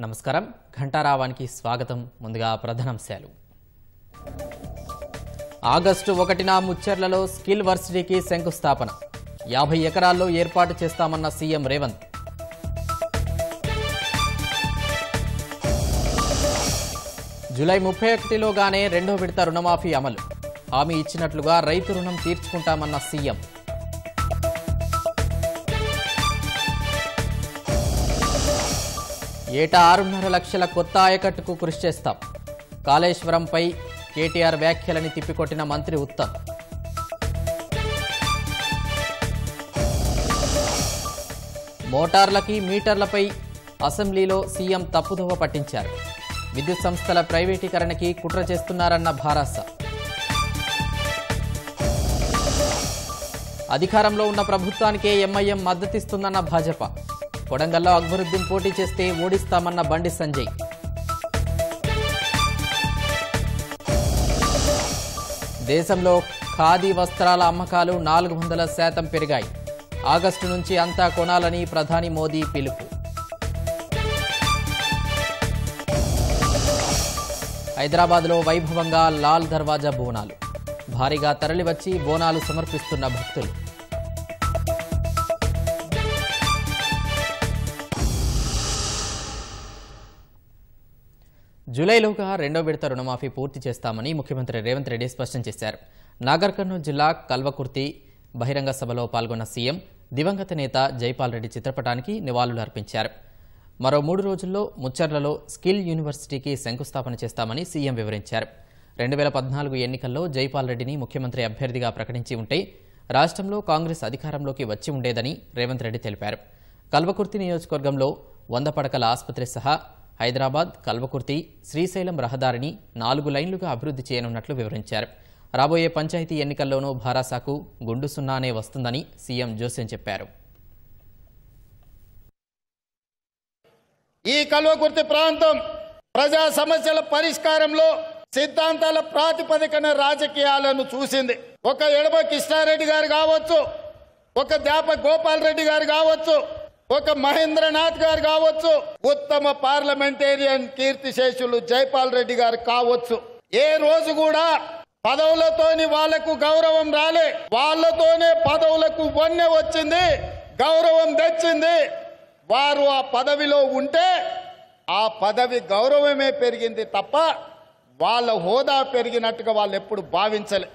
నమస్కారం ఘంటారావానికి స్వాగతం. ముందుగా ప్రధానాంశాలు. ఆగస్టు 1న ముచ్చెర్లలో స్కిల్ వర్సిటీకి శంకుస్థాపన. 50 ఎకరాల్లో ఏర్పాటు చేస్తామన్న సీఎం రేవంత్. జూలై 31లోగానే రెండో విడత రుణమాఫీ అమలు. హామీ ఇచ్చినట్లుగా రైతు రుణం తీర్చుకుంటామన్న సీఎం. ఏటా 6.5 లక్షల కొత్త ఆయకట్టుకు కృషి చేస్తాం. కాళేశ్వరంపై కేటీఆర్ వ్యాఖ్యలని తిప్పికొట్టిన మంత్రి ఉత్తమ్. మోటార్లకి మీటర్లపై అసెంబ్లీలో సీఎం తప్పుదోవ పట్టించారు. విద్యుత్ సంస్థల ప్రైవేటీకరణకి కుట్ర చేస్తున్నారన్న భారాస. అధికారంలో ఉన్న ప్రభుత్వానికే ఎంఐఎం మద్దతిస్తుందన్న భాజపా. కొడంగల్లో అక్బరుద్దీన్ పోటీ చేస్తే ఓడిస్తామన్న బండి సంజయ్. దేశంలో ఖాదీ వస్త్రాల అమ్మకాలు 400% పెరిగాయి. ఆగస్టు నుంచి అంతా కొనాలని ప్రధాని మోదీ పిలుపు. హైదరాబాద్లో వైభవంగా లాల్ దర్వాజా బోనాలు. భారీగా తరలివచ్చి బోనాలు సమర్పిస్తున్న భక్తులు. జూలైలోగా రెండో విడత రుణమాఫీ పూర్తి చేస్తామని ముఖ్యమంత్రి రేవంత్ రెడ్డి స్పష్టం చేశారు. నాగర్ కర్నూలు జిల్లా కల్వకుర్తి బహిరంగ సభలో పాల్గొన్న సీఎం దివంగత నేత జైపాల్ రెడ్డి చిత్రపటానికి నివాళులు అర్పించారు. మరో 3 రోజుల్లో ముచ్చెర్లలో స్కిల్ యూనివర్సిటీకి శంకుస్థాపన చేస్తామని సీఎం వివరించారు. 2014 ఎన్నికల్లో జైపాల్ రెడ్డిని ముఖ్యమంత్రి అభ్యర్థిగా ప్రకటించి ఉంటే రాష్ట్రంలో కాంగ్రెస్ అధికారంలోకి వచ్చి ఉండేదని రేవంత్ రెడ్డి తెలిపారు. కల్వకుర్తి నియోజకవర్గంలో 100 పడకల ఆసుపత్రి సహా హైదరాబాద్ కల్వకుర్తి శ్రీశైలం రహదారిని 4 లైన్లుగా అభివృద్ధి చేయనున్నట్లు వివరించారు. రాబోయే పంచాయతీ ఎన్నికల్లోనూ భారాసాకు గుండు సున్నానే వస్తుందని సీఎం జోస్యం చెప్పారు. ఈ కల్వకుర్తి ప్రాంతం ప్రజా సమస్యల పరిష్కారంలో సిద్ధాంతాల ప్రాతిపదికన రాజకీయాలను చూసింది. ఒక ఎడమ కృష్ణారెడ్డి గారు కావచ్చు, ఒక దాప గోపాల్ రెడ్డి గారు కావచ్చు, ఒక మహేంద్రనాథ్ గారు కావచ్చు, ఉత్తమ పార్లమెంటేరియన్ కీర్తిశేషులు జైపాల్ రెడ్డి గారు కావచ్చు. ఏ రోజు కూడా పదవులతోని వాళ్లకు గౌరవం రాలే. వాళ్లతోనే పదవులకు వన్నె వచ్చింది, గౌరవం తెచ్చింది. వారు ఆ పదవిలో ఉంటే ఆ పదవి గౌరవమే పెరిగింది తప్ప వాళ్ళ హోదా పెరిగినట్టుగా వాళ్ళు ఎప్పుడు భావించలే.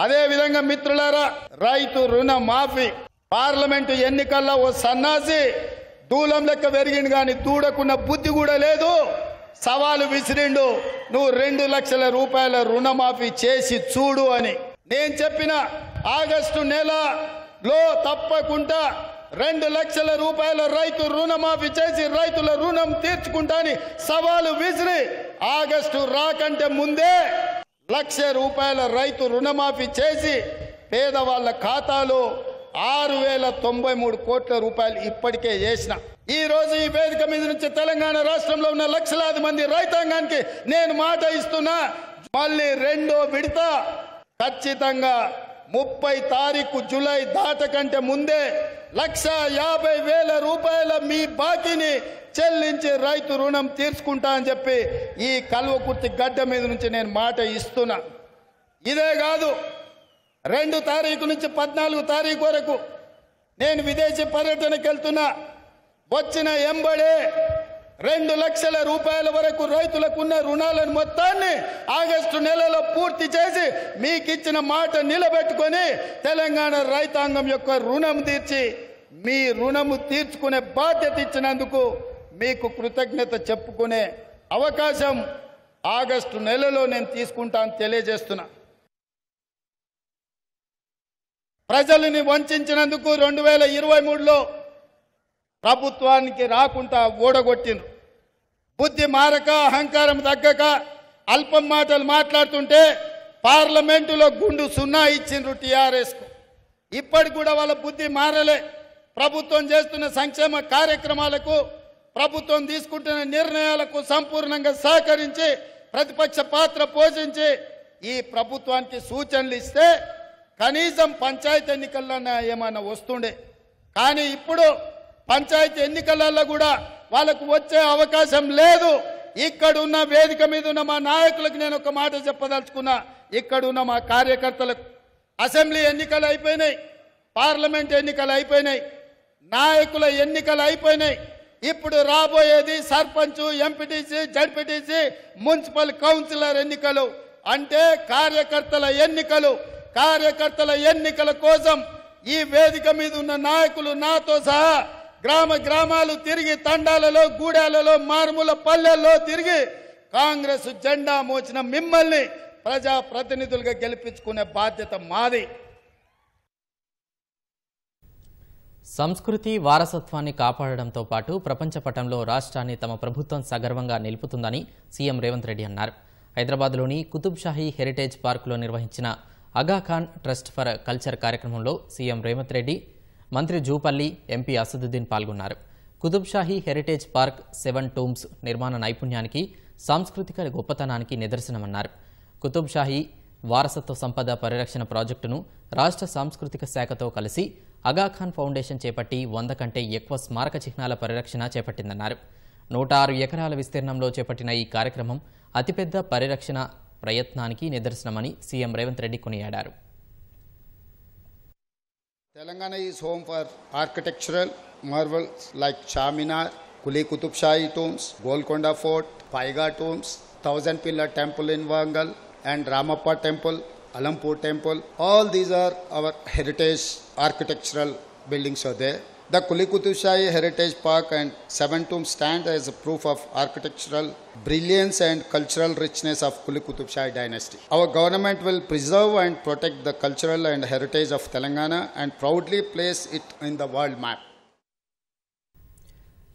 అదేవిధంగా మిత్రులారా, రైతు రుణ మాఫీ పార్లమెంటు ఎన్నికల్లో ఓ సన్నాసి దూలం లెక్క పెరిగిండు కానీ దూడకున్న బుద్ధి కూడా లేదు. సవాలు విసిరిండు, నువ్వు 2 లక్షల రూపాయల రుణమాఫీ చేసి చూడు అని. నేను చెప్పిన ఆగస్టు నెలలో తప్పకుండా 2 లక్షల రూపాయల రైతు రుణమాఫీ చేసి రైతుల రుణం తీర్చుకుంటా అని సవాలు విసిరి ఆగస్టు రాకంటే ముందే 1 లక్ష రూపాయల రైతు రుణమాఫీ చేసి పేదవాళ్ల ఖాతాలో 6,093 కోట్ల రూపాయలు ఇప్పటికే వేసిన. ఈ రోజు ఈ వేదిక మీద నుంచి తెలంగాణ రాష్ట్రంలో ఉన్న లక్షలాది మంది రైతాంగానికి నేను మాట ఇస్తున్నా, మళ్ళీ రెండో విడత ఖచ్చితంగా 30 తారీఖు జూలై దాటకంటే ముందే 1,50,000 రూపాయల మీ బాకీని చెల్లించి రైతు రుణం తీర్చుకుంటా అని చెప్పి ఈ కల్వకుర్తి గడ్డ మీద నుంచి నేను మాట ఇస్తున్నా. ఇదే కాదు, 2 తారీఖు నుంచి 14 తారీఖు వరకు నేను విదేశీ పర్యటనకు వెళ్తున్నా. వచ్చిన ఎంబడే 2 లక్షల రూపాయల వరకు రైతులకున్న రుణాలను మొత్తాన్ని ఆగస్టు నెలలో పూర్తి చేసి మీకు ఇచ్చిన మాట నిలబెట్టుకొని తెలంగాణ రైతాంగం యొక్క రుణం తీర్చి మీ రుణము తీర్చుకునే బాధ్యత ఇచ్చినందుకు మీకు కృతజ్ఞత చెప్పుకునే అవకాశం ఆగస్టు నెలలో నేను తీసుకుంటాను తెలియజేస్తున్నా. ప్రజలని వంచినందుకు 2023లో ప్రభుత్వానికి రాకుండా ఓడగొట్టిండ్రు. బుద్ధి మారక అహంకారం తగ్గక అల్పం మాటలు మాట్లాడుతుంటే పార్లమెంటులో గుండు సున్నా ఇచ్చిండ్రు టీఆర్ఎస్కు. ఇప్పటికి కూడా వాళ్ళ బుద్ధి మారలే. ప్రభుత్వం చేస్తున్న సంక్షేమ కార్యక్రమాలకు, ప్రభుత్వం తీసుకుంటున్న నిర్ణయాలకు సంపూర్ణంగా సహకరించి ప్రతిపక్ష పాత్ర పోషించి ఈ ప్రభుత్వానికి సూచనలు ఇస్తే కనీసం పంచాయతీ ఎన్నికల్లో ఏమైనా వస్తుండే. కానీ ఇప్పుడు పంచాయతీ ఎన్నికలలో కూడా వాళ్ళకు వచ్చే అవకాశం లేదు. ఇక్కడున్న వేదిక మీద ఉన్న మా నాయకులకు నేను ఒక మాట చెప్పదలుచుకున్నా. ఇక్కడున్న మా కార్యకర్తలకు అసెంబ్లీ ఎన్నికలు అయిపోయినాయి, పార్లమెంట్ ఎన్నికలు అయిపోయినాయి, నాయకుల ఎన్నికలు అయిపోయినాయి. ఇప్పుడు రాబోయేది sarpanch, MPTC, ZPTC, municipal councillor ఎన్నికలు. అంటే కార్యకర్తల ఎన్నికలు. కార్యకర్తల ఎన్నికల కోసం ఈ వేదిక మీద ఉన్న నాయకులు నాతో సహా గ్రామాలు తిరిగి, తండాలలో, గూడాలలో, మారుమూల పల్లెల్లో తిరిగి కాంగ్రెస్ జెండా మోచిన మిమ్మల్ని ప్రజా ప్రతినిధులుగా గెలిపించుకునే బాధ్యత మాది. సంస్కృతి వారసత్వాన్ని కాపాడడంతో పాటు ప్రపంచ పటంలో రాష్ట్రాన్ని తమ ప్రభుత్వం సగర్వంగా నిలుపుతుందని సీఎం రేవంత్ రెడ్డి అన్నారు. హైదరాబాద్లోని కుతుబ్ షాహీ హెరిటేజ్ పార్కులో నిర్వహించిన అగాఖాన్ ట్రస్ట్ ఫర్ కల్చర్ కార్యక్రమంలో సీఎం రేవంత్ రెడ్డి, మంత్రి జూపల్లి, ఎంపీ అసదుద్దీన్ పాల్గొన్నారు. Qutb Shahi heritage park 7 tombs నిర్మాణ నైపుణ్యానికి, సాంస్కృతిక గొప్పతనానికి నిదర్శనమన్నారు. కుతుబ్ షాహీ వారసత్వ సంపద పరిరక్షణ ప్రాజెక్టును రాష్ట్ర సాంస్కృతిక శాఖతో కలిసి అగాఖాన్ ఫౌండేషన్ చేపట్టి 100 కంటే ఎక్కువ స్మారక చిహ్నాల పరిరక్షణ చేపట్టిందన్నారు. 106 ఎకరాల విస్తీర్ణంలో చేపట్టిన ఈ కార్యక్రమం అతిపెద్ద పరిరక్షణ ప్రయత్నానికి నిదర్శనమని సీఎం రేవంత్ రెడ్డి కొనియాడారు. Telangana is home for architectural marvels like Charminar, Kuli Qutub Shahi tombs, Golconda Fort, Paiga tombs, 1000 Pillar Temple in Wangal, and Ramappa Temple, Alampur Temple. All these are our heritage architectural buildings are there. The Kuli Qutub Shahi Heritage Park and 7 tombs stand as a proof of architectural brilliance and cultural richness of Kuli Qutub Shahi dynasty. Our government will preserve and protect the cultural and heritage of Telangana and proudly place it in the world map.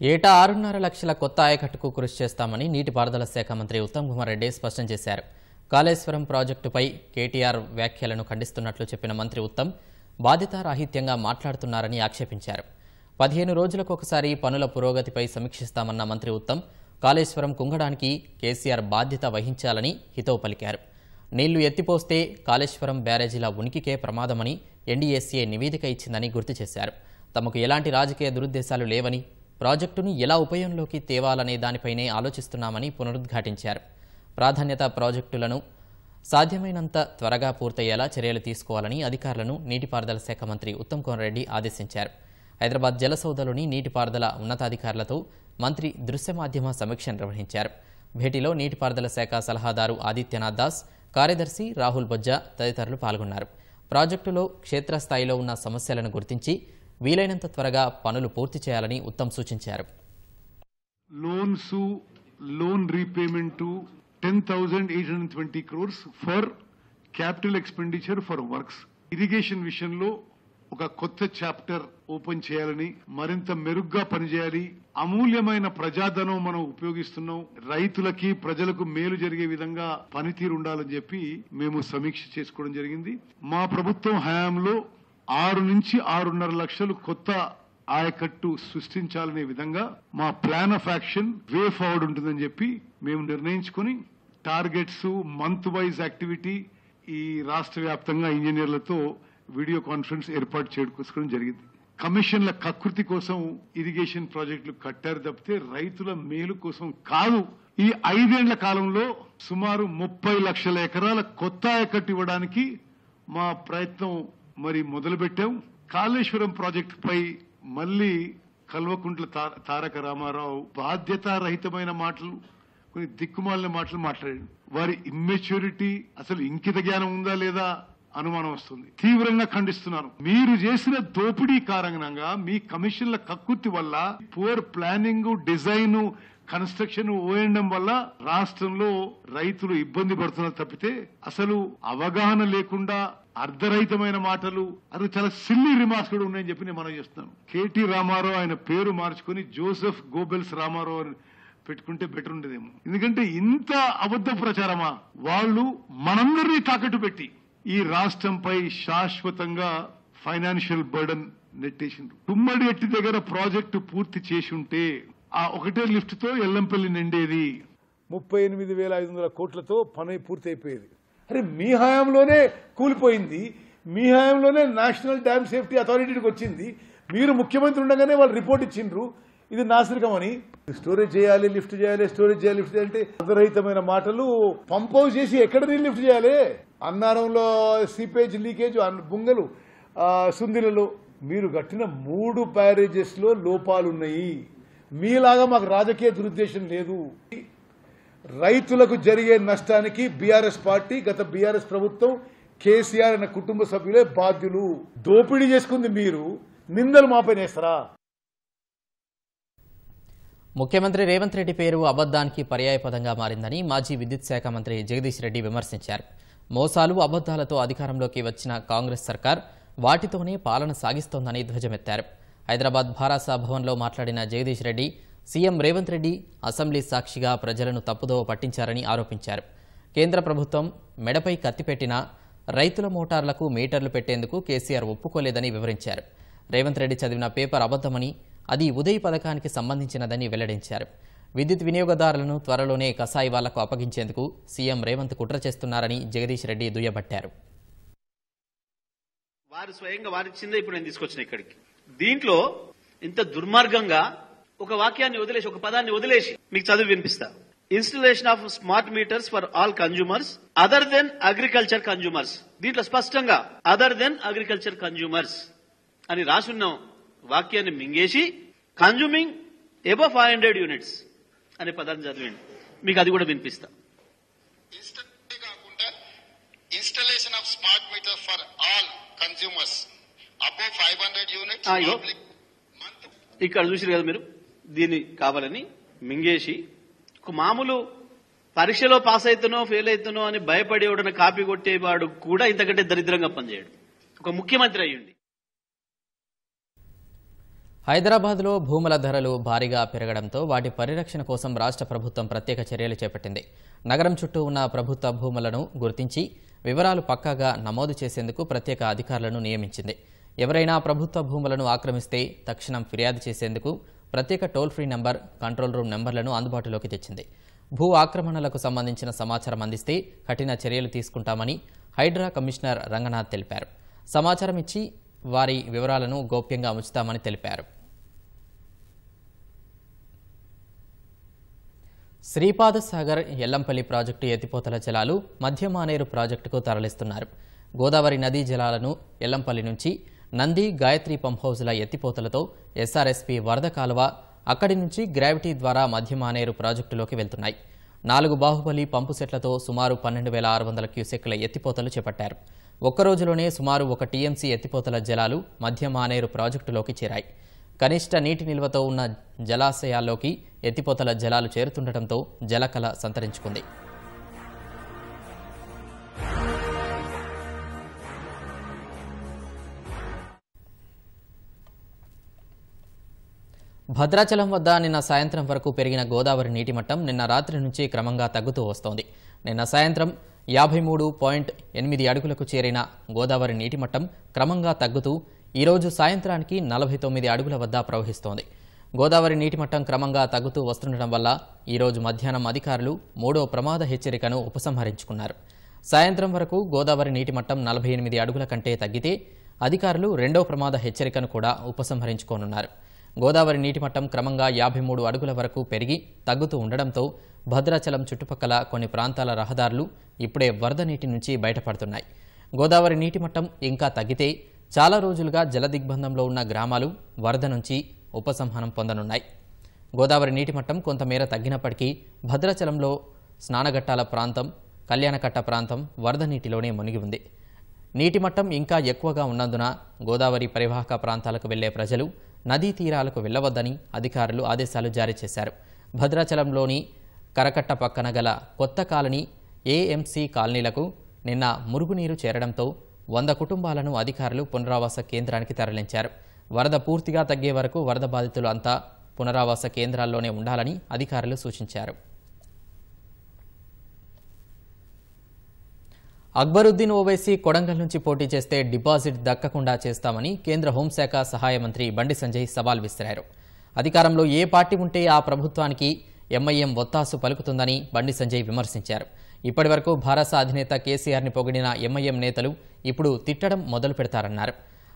ఏటా 6.5 లక్షల కొత్త ఆయకట్టుకు కృషి చేస్తామని నీటిపారుదల శాఖ మంత్రి ఉత్తమ్ కుమార్ రెడ్డి స్పష్టం చేశారు. కాళేశ్వరం ప్రాజెక్టుపై కేటీఆర్ వ్యాఖ్యలను ఖండిస్తున్నట్లు చెప్పిన మంత్రి ఉత్తమ్ బాధ్యతారాహిత్యంగా మాట్లాడుతున్నారని ఆక్షేపించారు. 15 రోజులకు ఒకసారి పనుల పురోగతిపై సమీక్షిస్తామన్న మంత్రి ఉత్తమ్ కాళేశ్వరం కుంగడానికి కేసీఆర్ బాధ్యత వహించాలని హితవు పలికారు. నీళ్లు ఎత్తిపోస్తే కాళేశ్వరం బ్యారేజీల ఉనికికే ప్రమాదమని ఎన్డీఏసీఏ నివేదిక ఇచ్చిందని గుర్తు చేశారు. తమకు ఎలాంటి రాజకీయ దురుద్దేశాలు లేవని, ప్రాజెక్టును ఎలా ఉపయోగంలోకి తేవాలనే దానిపైనే ఆలోచిస్తున్నామని పునరుద్ఘాటించారు. ప్రాధాన్యత ప్రాజెక్టులను సాధ్యమైనంత త్వరగా పూర్తయ్యేలా చర్యలు తీసుకోవాలని అధికారులను నీటిపారుదల శాఖ మంత్రి ఉత్తమ్ కుమార్ రెడ్డి ఆదేశించారు. హైదరాబాద్ జలసౌధలోని నీటిపారుదల ఉన్నతాధికారులతో మంత్రి దృశ్య మాధ్యమ సమీక్ష నిర్వహించారు. భేటీలో నీటిపారుదల శాఖ సలహాదారు ఆదిత్యనాథ్ దాస్, కార్యదర్శి రాహుల్ బొజ్జా తదితరులు పాల్గొన్నారు. ప్రాజెక్టులో క్షేత్రస్థాయిలో ఉన్న సమస్యలను గుర్తించి వీలైనంత త్వరగా పనులు పూర్తి చేయాలని ఉత్తమ్ సూచించారు. Loan repayment 10,820 crores for capital expenditure for works. Irrigation విషయంలో ఒక కొత్త చాప్టర్ ఓపెన్ చేయాలని, మరింత మెరుగ్గా పనిచేయాలి. అమూల్యమైన ప్రజాధనం మనం ఉపయోగిస్తున్నాం. రైతులకి, ప్రజలకు మేలు జరిగే విధంగా పనితీరు ఉండాలని చెప్పి మేము సమీక్ష చేసుకోవడం జరిగింది. మా ప్రభుత్వం హయాంలో 6 నుంచి 6.5 లక్షలు కొత్త ఆయకట్టు సృష్టించాలనే విధంగా మా plan of action way forward ఉంటుందని చెప్పి మేము నిర్ణయించుకుని టార్గెట్స్, మంత్ వైజ్ యాక్టివిటీ ఈ రాష్ట్ర వ్యాప్తంగా ఇంజనీర్లతో వీడియో కాన్ఫరెన్స్ ఏర్పాటు చేసుకోవడం జరిగింది. కమిషన్ల కకృతి కోసం ఇరిగేషన్ ప్రాజెక్టులు కట్టారు తప్పితే రైతుల మేలు కోసం కాదు. ఈ 5 ఏళ్ల కాలంలో సుమారు 30 లక్షల ఎకరాల కొత్త ఆయకట్టు ఇవ్వడానికి మా ప్రయత్నం మొదలుపెట్టాం. కాళేశ్వరం ప్రాజెక్టు పై మళ్లీ కల్వకుంట్ల తారక రామారావు బాధ్యతారహితమైన మాటలు, కొన్ని దిక్కుమాలిన మాటలు మాట్లాడాడు. వారి ఇమ్మెచ్యూరిటీ, అసలు ఇంకిత జ్ఞానం ఉందా లేదా అనుమానం వస్తుంది. తీవ్రంగా ఖండిస్తున్నాను. మీరు చేసిన దోపిడీ కారణంగా, మీ కమిషన్ల కక్కుర్తి వల్ల, పూర్ ప్లానింగ్, డిజైన్, కన్స్ట్రక్షన్, ఓఎండం వల్ల రాష్ట్రంలో రైతులు ఇబ్బంది పడుతున్నారు తప్పితే అసలు అవగాహన లేకుండా అర్ధరహితమైన మాటలు, అది చాలా సిల్లీ రిమార్క్స్ కూడా ఉన్నాయని చెప్పి నేను మనం చేస్తున్నాను. కేటీ రామారావు ఆయన పేరు మార్చుకుని జోసెఫ్ గోబెల్స్ రామారావు అని పెట్టుకుంటే బెటర్ ఉండేదేమో. ఎందుకంటే ఇంత అబద్ధ ప్రచారమా? వాళ్ళు మనందరినీ తాకట్టు పెట్టి ఈ రాష్ట్రంపై శాశ్వతంగా ఫైనాన్షియల్ బర్డన్ నెట్టేసిండ్రు. తుమ్మడి ఎట్టి దగ్గర ప్రాజెక్టు పూర్తి చేసి ఉంటే ఆ ఒకటే లిఫ్ట్ తో ఎల్లంపల్లి నిండేది. 38,500 కోట్లతో పని పూర్తి అయిపోయేది. అరే మీ హయాంలోనే కూలిపోయింది, మీ హయాంలోనే నేషనల్ డ్యామ్ సేఫ్టీ అథారిటీకి వచ్చింది, మీరు ముఖ్యమంత్రి ఉండగానే వాళ్ళు రిపోర్ట్ ఇచ్చిండ్రు ఇది నాసిరకం అని. స్టోరేజ్ చేయాలి, లిఫ్ట్ చేయాలి, స్టోరేజ్ చేయాలి, లిఫ్ట్ చేయాలి అంటే అర్థరహితమైన మాటలు. పంప్ హౌస్ చేసి ఎక్కడ నీళ్ళు లిఫ్ట్ చేయాలి? అన్నారంలో సీపేజ్ లీకేజ్, బుంగలు, సుందిలలో. మీరు కట్టిన 3 బ్యారేజెస్ లో లోపాలున్నాయి. మీలాగా మాకు రాజకీయ దురుద్దేశం లేదు. రైతులకు జరిగే నష్టానికి బీఆర్ఎస్ పార్టీ, గత బీఆర్ఎస్ ప్రభుత్వం, కేసీఆర్ అనే కుటుంబ సభ్యులే బాధ్యులు. దోపిడీ చేసుకుంది మీరు, నిందలు మాపై నేస్తారా? ముఖ్యమంత్రి రేవంత్ రెడ్డి పేరు అబద్దానికి పర్యాయపదంగా మారిందని మాజీ విద్యుత్ శాఖ మంత్రి జగదీష్ రెడ్డి విమర్శించారు. మోసాలు, అబద్దాలతో అధికారంలోకి వచ్చిన కాంగ్రెస్ సర్కార్ వాటితోనే పాలన సాగిస్తోందని ధ్వజమెత్తారు. హైదరాబాద్ భారాసా భవన్లో మాట్లాడిన జగదీష్ రెడ్డి సీఎం రేవంత్ రెడ్డి అసెంబ్లీ సాక్షిగా ప్రజలను తప్పుదోవ పట్టించారని ఆరోపించారు. కేంద్ర ప్రభుత్వం మెడపై కత్తిపెట్టినా రైతుల మోటార్లకు మీటర్లు పెట్టేందుకు కేసీఆర్ ఒప్పుకోలేదని వివరించారు. రేవంత్ రెడ్డి చదివిన పేపర్ అబద్దమని, అది ఉదయ్ పథకానికి సంబంధించినదని వెల్లడించారు. విద్యుత్ వినియోగదారులను త్వరలోనే కసాయి వాళ్లకు అప్పగించేందుకు సీఎం రేవంత్ కుట్ర చేస్తున్నారని జగదీష్ రెడ్డి దుయ్యబట్టారు. వారు స్వయంగా వారిచ్చిందే ఇప్పుడు నేను తీసుకొచ్చిన ఇక్కడికి. దీంట్లో ఇంత దుర్మార్గంగా ఒక వాక్యాన్ని వదిలేసి, ఒక పదాన్ని వదిలేసి మీకు చదివి వినిపిస్తా. Installation of smart meters for all consumers other than agriculture consumers. దీంట్లో స్పష్టంగా అదర్ దెన్ అగ్రికల్చర్ కన్జ్యూమర్స్ అని రాసున్న వాక్యాన్ని మింగేసి కన్జ్యూమింగ్ అబవ్ 500 యూనిట్స్ అనే పదాన్ని చదివండి. మీకు అది కూడా వినిపిస్తా. Installation of smart meter for all consumers above 500 units. ఇక్కడ చూసారు కదా మీరు, దీన్ని కావాలని మింగేసి ఒక మామూలు పరీక్షలో పాస్ అవుతానో ఫెయిల్ అవుతానో అని భయపడేవాడని కాపీ కొట్టేవాడు కూడా ఇంతకంటే దరిద్రంగా పనిచేయడు, ఒక ముఖ్యమంత్రి అయ్యండి. హైదరాబాద్లో భూముల ధరలు భారీగా పెరగడంతో వాటి పరిరక్షణ కోసం రాష్ట్ర ప్రభుత్వం ప్రత్యేక చర్యలు చేపట్టింది. నగరం చుట్టూ ఉన్న ప్రభుత్వ భూములను గుర్తించి వివరాలు పక్కాగా నమోదు చేసేందుకు ప్రత్యేక అధికారులను నియమించింది. ఎవరైనా ప్రభుత్వ భూములను ఆక్రమిస్తే తక్షణం ఫిర్యాదు చేసేందుకు ప్రత్యేక toll free number, control room నంబర్లను అందుబాటులోకి తెచ్చింది. భూ ఆక్రమణలకు సంబంధించిన సమాచారం అందిస్తే కఠిన చర్యలు తీసుకుంటామని హైడ్రా కమిషనర్ రంగనాథ్ తెలిపారు. సమాచారం ఇచ్చి వారి వివరాలను గోప్యంగా ఉంచుతామని తెలిపారు. శ్రీపాదసాగర్ ఎల్లంపల్లి ప్రాజెక్టు ఎత్తిపోతల జలాలు మధ్య మానేరు ప్రాజెక్టుకు తరలిస్తున్నారు. గోదావరి నదీ జలాలను ఎల్లంపల్లి నుంచి నంది, గాయత్రి పంప్ హౌజుల ఎత్తిపోతలతో ఎస్ఆర్ఎస్పీ వరద కాలువ, అక్కడి నుంచి గ్రావిటీ ద్వారా మధ్య మానేరు ప్రాజెక్టులోకి వెళ్తున్నాయి. 4 బాహుబలి పంపు సెట్లతో సుమారు 12,600 క్యూసెక్ల ఎత్తిపోతలు చేపట్టారు. ఒక్కరోజులోనే సుమారు 1 టీఎంసీ ఎత్తిపోతల జలాలు మధ్య మానేరు ప్రాజెక్టులోకి చేరాయి. కనిష్ట నీటి నిల్వతో ఉన్న జలాశయాల్లోకి ఎత్తిపోతల జలాలు చేరుతుండటంతో జలకళ సంతరించుకుంది. భద్రాచలం వద్ద నిన్న సాయంత్రం వరకు పెరిగిన గోదావరి నీటి మట్టం నిన్న రాత్రి నుంచి క్రమంగా తగ్గుతూ వస్తోంది. నిన్న సాయంత్రం 53.8 అడుగులకు చేరిన గోదావరి నీటి మట్టం క్రమంగా తగ్గుతూ ఈరోజు సాయంత్రానికి 49 అడుగుల వద్ద ప్రవహిస్తోంది. గోదావరి నీటి మట్టం క్రమంగా తగ్గుతూ వస్తుండటం వల్ల ఈరోజు మధ్యాహ్నం అధికారులు 3వ ప్రమాద హెచ్చరికను ఉపసంహరించుకున్నారు. సాయంత్రం వరకు గోదావరి నీటి మట్టం 48 అడుగుల కంటే తగ్గితే అధికారులు 2వ ప్రమాద హెచ్చరికను కూడా ఉపసంహరించుకోనున్నారు. గోదావరి నీటి మట్టం క్రమంగా 53 అడుగుల వరకు పెరిగి తగ్గుతూ ఉండడంతో భద్రాచలం చుట్టుపక్కల కొన్ని ప్రాంతాల రహదారులు ఇప్పుడే వరద నీటి నుంచి బయటపడుతున్నాయి. గోదావరి నీటి మట్టం ఇంకా తగ్గితే చాలా రోజులుగా జలదిగ్బంధంలో ఉన్న గ్రామాలు వరద నుంచి ఉపశమనం పొందనున్నాయి. గోదావరి నీటి మట్టం కొంతమేర తగ్గినప్పటికీ భద్రాచలంలో స్నానఘట్టాల ప్రాంతం, కళ్యాణకట్ట ప్రాంతం వరద నీటిలోనే మునిగి ఉంది. నీటి మట్టం ఇంకా ఎక్కువగా ఉన్నందున గోదావరి పరివాహక ప్రాంతాలకు వెళ్లే ప్రజలు నదీ తీరాలకు వెళ్లవద్దని అధికారులు ఆదేశాలు జారీ చేశారు. భద్రాచలంలోని కరకట్ట పక్కన గల కొత్త కాలనీ, ఏఎంసీ కాలనీలకు నిన్న మురుగునీరు చేరడంతో 100 కుటుంబాలను అధికారులు పునరావాస కేంద్రానికి తరలించారు. వరద పూర్తిగా తగ్గే వరకు వరద బాధితులు అంతా పునరావాస కేంద్రాల్లోనే ఉండాలని అధికారులు సూచించారు. అక్బరుద్దీన్ ఓవైసీ కొడంగల్ నుంచి పోటీ చేస్తే డిపాజిట్ దక్కకుండా చేస్తామని కేంద్ర హోంశాఖ సహాయ మంత్రి బండి సంజయ్ సవాల్ విసిరారు. అధికారంలో ఏ పార్టీ ఉంటే ఆ ప్రభుత్వానికి ఎంఐఎం ఒత్తాసు పలుకుతుందని బండి సంజయ్ విమర్శించారు. ఇప్పటివరకు భారత అధినేత కేసీఆర్ని పొగిడిన ఎంఐఎం నేతలు ఇప్పుడు తిట్టడం మొదలు పెడతారన్నారు.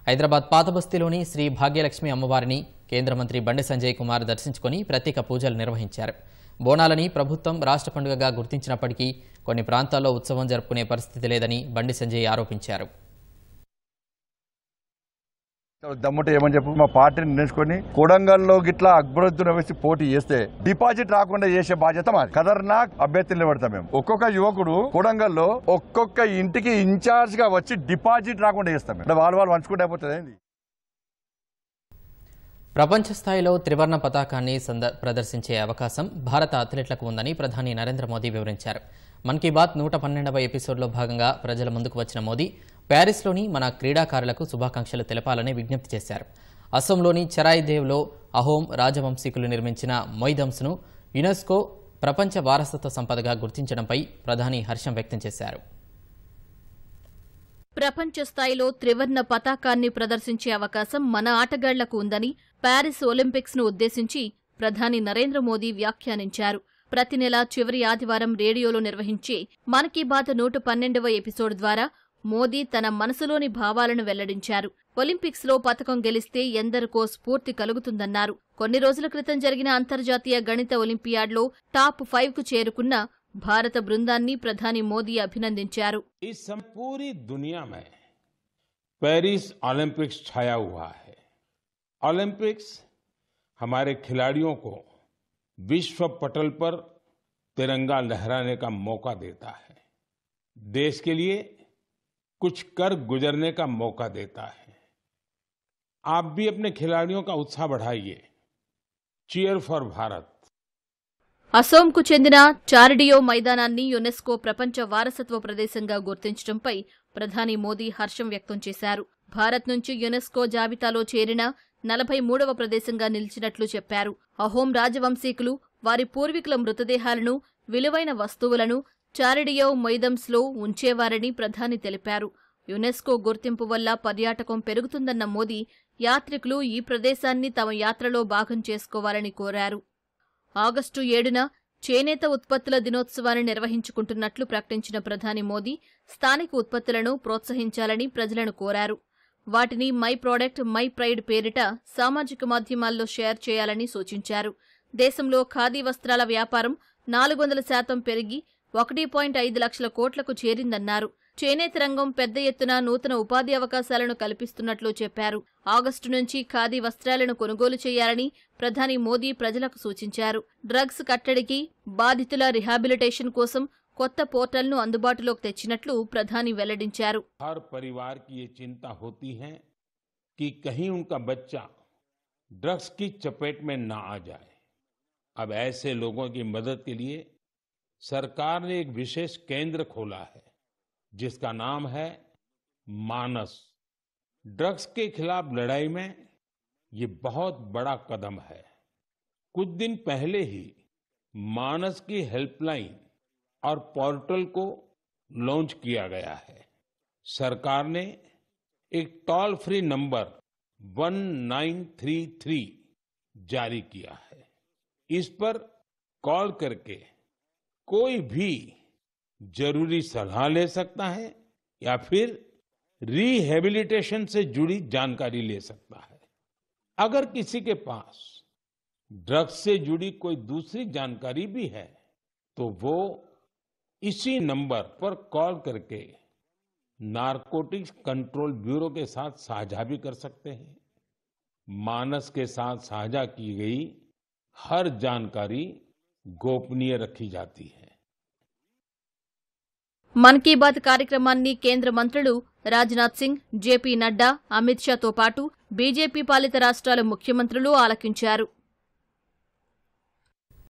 హైదరాబాద్ పాతబస్తీలోని శ్రీ భాగ్యలక్ష్మి అమ్మవారిని కేంద్ర మంత్రి బండి సంజయ్ కుమార్ దర్శించుకుని ప్రత్యేక పూజలు నిర్వహించారు. బోనాలని ప్రభుత్వం రాష్ట్ర పండుగగా గుర్తించినప్పటికీ కొన్ని ప్రాంతాల్లో ఉత్సవం జరుపుకునే పరిస్థితి లేదని బండి సంజయ్ ఆరోపించారు. దమ్ముంటే ఏమని చెప్పు, మా పార్టీని నిర్ణయించుకొని కొడంగల్లో గిట్లా అక్బరుద్దీన్ వేసి పోటీ చేస్తే డిపాజిట్ రాకుండా చేసే బాధ్యత మాది. ఖతర్నాక్ అభ్యర్థులు నిలబడతాం మేము. ఒక్కొక్క యువకుడు కొడంగల్లో ఒక్కొక్క ఇంటికి ఇన్ఛార్జ్ గా వచ్చి డిపాజిట్ రాకుండా చేస్తాం. వాళ్ళు పంచుకుంటే అయిపోతుంది. ప్రపంచ స్థాయిలో త్రివర్ణ పతాకాన్ని ప్రదర్శించే అవకాశం భారత అథ్లెట్లకు ఉందని ప్రధాని నరేంద్ర మోదీ వివరించారు. మన్ కీ బాత్ 112వ ఎపిసోడ్లో భాగంగా ప్రజల ముందుకు వచ్చిన మోదీ ప్యారిస్లోని మన క్రీడాకారులకు శుభాకాంక్షలు తెలపాలని విజ్ఞప్తి చేశారు. అస్సోంలోని చెరాయిదేవ్లో అహోం రాజవంశీకులు నిర్మించిన మొయిదమ్స్ను యునెస్కో ప్రపంచ వారసత్వ సంపదగా గుర్తించడంపై ప్రధాని హర్షం వ్యక్తం చేశారు. ప్రపంచ స్థాయిలో త్రివర్ణ పతాకాన్ని ప్రదర్శించే అవకాశం మన ఆటగాళ్లకు ఉందని ప్యారిస్ ఒలింపిక్స్ ను ఉద్దేశించి ప్రధాని నరేంద్ర మోదీ వ్యాఖ్యానించారు. ప్రతి నెల చివరి ఆదివారం రేడియోలో నిర్వహించే మన్ కీ బాత్ 112వ ఎపిసోడ్ ద్వారా మోదీ తన మనసులోని భావాలను వెల్లడించారు. ఒలింపిక్స్ లో పతకం గెలిస్తే ఎందరికో స్ఫూర్తి కలుగుతుందన్నారు. కొన్ని రోజుల క్రితం జరిగిన అంతర్జాతీయ గణిత ఒలింపియాడ్లో టాప్ 5కు చేరుకున్న భారత బృందాన్ని ప్రధాని మోదీ అభినందించారు. इस समय पूरी दुनिया में पेरिस ओलंपिक्स छाया हुआ है. ओलंपिक्स हमारे खिलाड़ियों को विश्व पटल पर तिरंगा लहराने का मौका देता है. देश के लिए कुछ कर गुजरने का मौका देता है. आप भी अपने खिलाड़ियों का उत्साह बढ़ाइए. Cheer for Bharat. అసోంకు చెందిన చారిడియో మైదానాన్ని యునెస్కో ప్రపంచ వారసత్వ ప్రదేశంగా గుర్తించడంపై ప్రధాని మోదీ హర్షం వ్యక్తం చేశారు. భారత్ నుంచి యునెస్కో జాబితాలో చేరిన 43వ ప్రదేశంగా నిలిచినట్లు చెప్పారు. అహోం రాజవంశీకులు వారి పూర్వీకుల మృతదేహాలను, విలువైన వస్తువులను చారిడియో మొయిదమ్స్లో ఉంచేవారని ప్రధాని తెలిపారు. యునెస్కో గుర్తింపు వల్ల పర్యాటకం పెరుగుతుందన్న మోదీ యాత్రికులు ఈ ప్రదేశాన్ని తమ యాత్రలో భాగం చేసుకోవాలని కోరారు. ఆగస్టు 7న చేనేత ఉత్పత్తుల దినోత్సవాన్ని నిర్వహించుకుంటున్నట్లు ప్రకటించిన ప్రధాని మోదీ స్థానిక ఉత్పత్తులను ప్రోత్సహించాలని ప్రజలను కోరారు. వాటిని మై ప్రోడక్ట్ మై ప్రైడ్ పేరిట సామాజిక మాధ్యమాల్లో షేర్ చేయాలని సూచించారు. దేశంలో ఖాదీ వస్త్రాల వ్యాపారం 400% పెరిగి 1.5 లక్షల కోట్లకు చేరిందన్నారు. చేనేత రంగం పెద్ద ఎత్తున నూతన ఉపాధి అవకాశాలను కల్పిస్తున్నట్లు చెప్పారు. ఆగస్టు నుంచి ఖాదీ వస్త్రాలను కొనుగోలు చేయాలని ప్రధాని మోదీ ప్రజలకు సూచించారు. డ్రగ్స్ కట్టడికి, బాధితుల రిహాబిలిటేషన్ కోసం కొత్త పోర్టల్ను అందుబాటులోకి తెచ్చినట్లు ప్రధాని వెల్లడించారు. हर परिवार की ये चिंता होती है कि कहीं उनका बच्चा ड्रग्स की चपेट में ना आ जाए. अब ऐसे लोगों की मदद के लिए सरकार ने एक विशेष केंद्र खोला है जिसका नाम है मानस. ड्रग्स के खिलाफ लड़ाई में ये बहुत बड़ा कदम है. कुछ दिन पहले ही मानस की हेल्पलाइन और पोर्टल को लॉन्च किया गया है. सरकार ने एक टोल फ्री नंबर 1933 जारी किया है. इस पर कॉल करके कोई भी जरूरी सलाह ले सकता है या फिर रिहेबिलिटेशन से जुड़ी जानकारी ले सकता है. अगर किसी के पास ड्रग्स से जुड़ी कोई दूसरी जानकारी भी है तो वो इसी नंबर पर कॉल करके नारकोटिक्स कंट्रोल ब्यूरो के साथ साझा भी कर सकते हैं. मानस के साथ साझा की गई हर जानकारी गोपनीय रखी जाती है. మన్ కీ బాత్ కార్యక్రమాన్ని కేంద్ర మంత్రులు రాజ్నాథ్ సింగ్, జేపీ నడ్డా, అమిత్ షాతో పాటు బీజేపీ పాలిత రాష్ట్రాల ముఖ్యమంత్రులు ఆలకించారు.